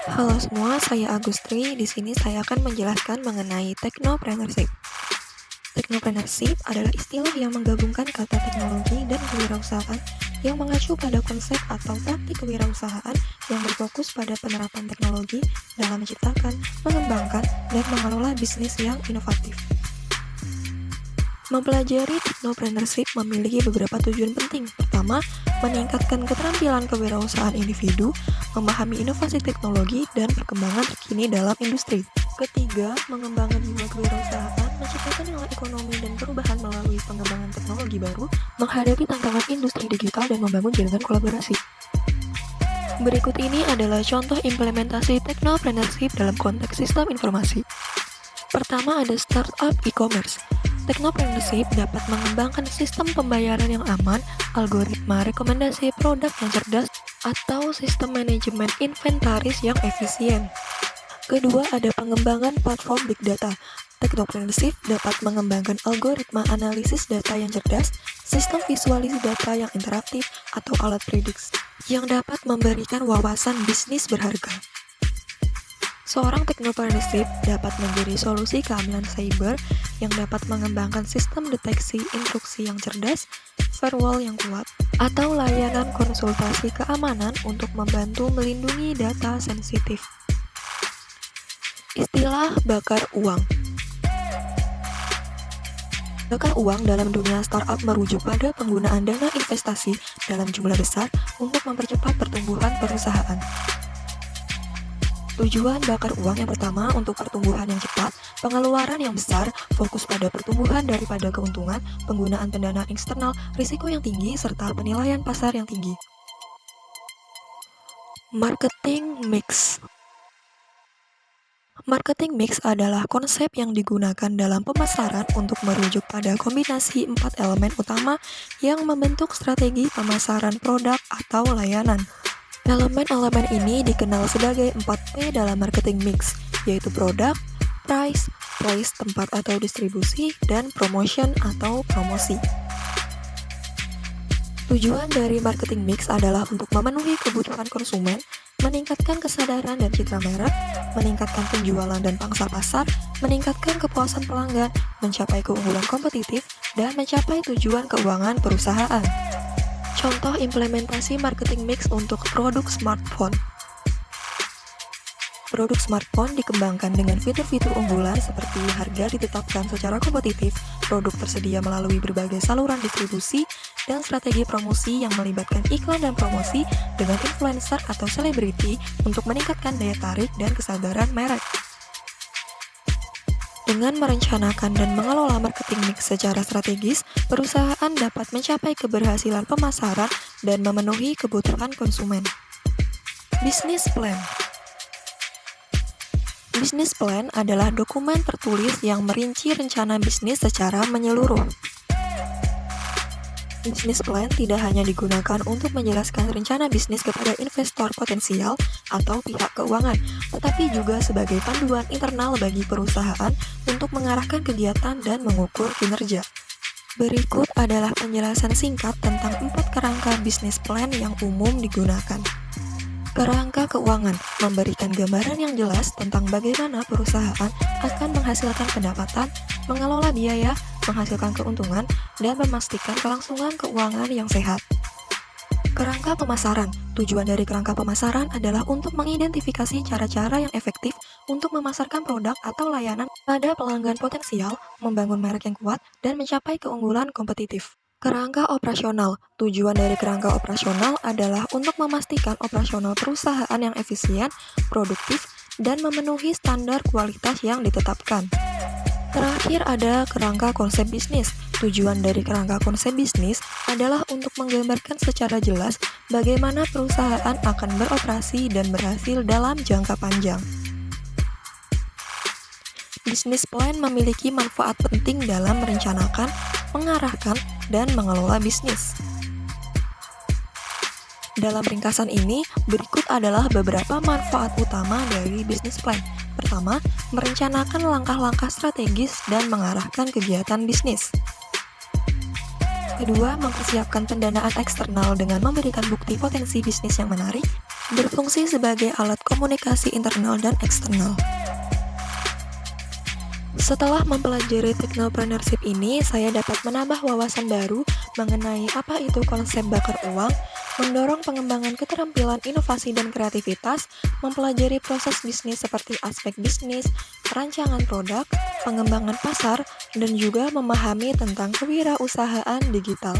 Halo semua, saya Agustri. Di sini saya akan menjelaskan mengenai technopreneurship. Technopreneurship adalah istilah yang menggabungkan kata teknologi dan kewirausahaan yang mengacu pada konsep atau praktik kewirausahaan yang berfokus pada penerapan teknologi dalam menciptakan, mengembangkan, dan mengelola bisnis yang inovatif. Mempelajari technopreneurship memiliki beberapa tujuan penting. Pertama, meningkatkan keterampilan kewirausahaan individu, memahami inovasi teknologi dan perkembangan terkini dalam industri. Ketiga, mengembangkan jiwa kewirausahaan, menciptakan nilai ekonomi dan perubahan melalui pengembangan teknologi baru, menghadapi tantangan industri digital dan membangun jaringan kolaborasi. Berikut ini adalah contoh implementasi technopreneurship dalam konteks sistem informasi. Pertama ada startup e-commerce. Technopreneurship dapat mengembangkan sistem pembayaran yang aman, algoritma rekomendasi produk yang cerdas, atau sistem manajemen inventaris yang efisien. Kedua, ada pengembangan platform big data. Technopreneurship dapat mengembangkan algoritma analisis data yang cerdas, sistem visualisasi data yang interaktif, atau alat prediksi yang dapat memberikan wawasan bisnis berharga. Seorang technopreneurship dapat menjadi solusi keamanan cyber yang dapat mengembangkan sistem deteksi intrusi yang cerdas, firewall yang kuat, atau layanan konsultasi keamanan untuk membantu melindungi data sensitif. Istilah bakar uang. Bakar uang dalam dunia startup merujuk pada penggunaan dana investasi dalam jumlah besar untuk mempercepat pertumbuhan perusahaan. Tujuan bakar uang yang pertama untuk pertumbuhan yang cepat, pengeluaran yang besar, fokus pada pertumbuhan daripada keuntungan, penggunaan pendanaan eksternal, risiko yang tinggi, serta penilaian pasar yang tinggi. Marketing mix. Marketing mix adalah konsep yang digunakan dalam pemasaran untuk merujuk pada kombinasi 4 elemen utama yang membentuk strategi pemasaran produk atau layanan. Elemen-elemen ini dikenal sebagai 4P dalam marketing mix, yaitu produk, price, place tempat atau distribusi, dan promotion atau promosi. Tujuan dari marketing mix adalah untuk memenuhi kebutuhan konsumen, meningkatkan kesadaran dan citra merek, meningkatkan penjualan dan pangsa pasar, meningkatkan kepuasan pelanggan, mencapai keunggulan kompetitif, dan mencapai tujuan keuangan perusahaan. Contoh implementasi marketing mix untuk produk smartphone. Produk smartphone dikembangkan dengan fitur-fitur unggulan seperti harga ditetapkan secara kompetitif, produk tersedia melalui berbagai saluran distribusi, dan strategi promosi yang melibatkan iklan dan promosi dengan influencer atau selebriti untuk meningkatkan daya tarik dan kesadaran merek. Dengan merencanakan dan mengelola marketing mix secara strategis, perusahaan dapat mencapai keberhasilan pemasaran dan memenuhi kebutuhan konsumen. Business plan. Business plan adalah dokumen tertulis yang merinci rencana bisnis secara menyeluruh. Business plan tidak hanya digunakan untuk menjelaskan rencana bisnis kepada investor potensial atau pihak keuangan, tetapi juga sebagai panduan internal bagi perusahaan untuk mengarahkan kegiatan dan mengukur kinerja. Berikut adalah penjelasan singkat tentang 4 kerangka bisnis plan yang umum digunakan. Kerangka keuangan memberikan gambaran yang jelas tentang bagaimana perusahaan akan menghasilkan pendapatan, mengelola biaya, menghasilkan keuntungan, dan memastikan kelangsungan keuangan yang sehat. Kerangka pemasaran. Tujuan dari kerangka pemasaran adalah untuk mengidentifikasi cara-cara yang efektif untuk memasarkan produk atau layanan pada pelanggan potensial, membangun merek yang kuat, dan mencapai keunggulan kompetitif. Kerangka operasional. Tujuan dari kerangka operasional adalah untuk memastikan operasional perusahaan yang efisien, produktif, dan memenuhi standar kualitas yang ditetapkan. Terakhir ada kerangka konsep bisnis. Tujuan dari kerangka konsep bisnis adalah untuk menggambarkan secara jelas bagaimana perusahaan akan beroperasi dan berhasil dalam jangka panjang. Bisnis plan memiliki manfaat penting dalam merencanakan, mengarahkan, dan mengelola bisnis. Dalam ringkasan ini, berikut adalah beberapa manfaat utama dari bisnis plan. Pertama, merencanakan langkah-langkah strategis dan mengarahkan kegiatan bisnis. Kedua, mempersiapkan pendanaan eksternal dengan memberikan bukti potensi bisnis yang menarik. berfungsi sebagai alat komunikasi internal dan eksternal. Setelah mempelajari technopreneurship ini, saya dapat menambah wawasan baru mengenai apa itu konsep bakar uang, mendorong pengembangan keterampilan inovasi dan kreativitas, mempelajari proses bisnis seperti aspek bisnis, perancangan produk, pengembangan pasar, dan juga memahami tentang kewirausahaan digital.